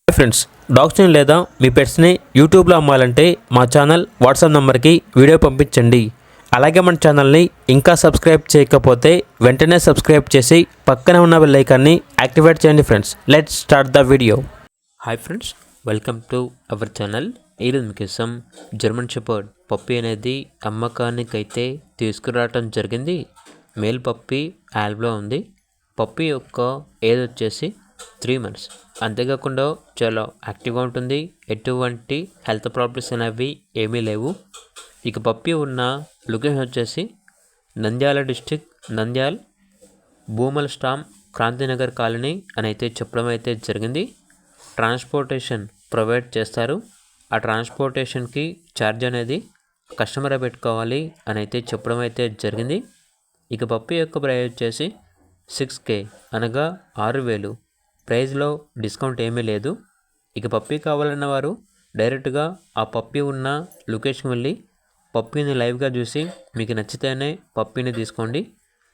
Hi friends, డాగ్స్ని లేదా మీ పెట్స్ని యూట్యూబ్లో అమ్మాలంటే మా ఛానల్ వాట్సాప్ నెంబర్కి వీడియో పంపించండి. అలాగే మన ఛానల్ని ఇంకా సబ్స్క్రైబ్ చేయకపోతే వెంటనే సబ్స్క్రైబ్ చేసి పక్కనే ఉన్న బెల్ ఐకాన్ని యాక్టివేట్ చేయండి. Friends, let's start the video. Hi friends, welcome to our channel. ఈరోజు మీకోసం జర్మన్ షెపర్డ్ పప్పీ అనేది అమ్మకానికైతే తీసుకురావటం జరిగింది. మేల్ పప్పీ యాల్బ్లో ఉంది. పప్పీ యొక్క ఏజ్ వచ్చేసి 3 months. అంతేకాకుండా చాలా యాక్టివ్గా ఉంటుంది. ఎటువంటి హెల్త్ ప్రాబ్లమ్స్ అనేవి ఏమీ లేవు. ఇక పప్పీ ఉన్న లొకేషన్ వచ్చేసి నంద్యాల డిస్టిక్, నంద్యాల్ భూమల్ స్టామ్ క్రాంతినగర్ కాలనీ అని అయితే చెప్పడం అయితే జరిగింది. ట్రాన్స్పోర్టేషన్ ప్రొవైడ్ చేస్తారు. ఆ ట్రాన్స్పోర్టేషన్కి ఛార్జ్ అనేది కస్టమరే పెట్టుకోవాలి అని అయితే చెప్పడం అయితే జరిగింది. ఇక పప్పీ యొక్క ప్రైస్ వచ్చేసి 6K అనగా 6,000. ప్రైస్లో డిస్కౌంట్ ఏమీ లేదు. ఇక పప్పీ కావాలన్న వారు డైరెక్ట్గా ఆ పప్పీ ఉన్న లొకేషన్ వెళ్ళి పప్పీని లైవ్గా చూసి మీకు నచ్చితేనే పప్పీని తీసుకోండి.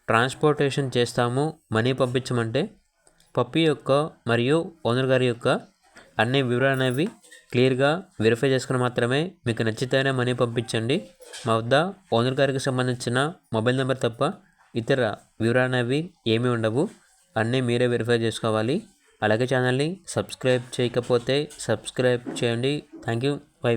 ట్రాన్స్పోర్టేషన్ చేస్తాము, మనీ పంపించమంటే పప్పీ యొక్క మరియు ఓనర్ గారి యొక్క అన్ని వివరాలు అనేవి క్లియర్గా వెరిఫై చేసుకుని మాత్రమే మీకు నచ్చితేనే మనీ పంపించండి. మా వద్ద ఓనర్ గారికి సంబంధించిన మొబైల్ నెంబర్ తప్ప ఇతర వివరాలు అనేవి ఏమీ ఉండవు. అన్నీ మీరే వెరిఫై చేసుకోవాలి. అలాగే ఛానల్ని సబ్స్క్రైబ్ చేయకపోతే సబ్స్క్రైబ్ చేయండి. Thank you. బై.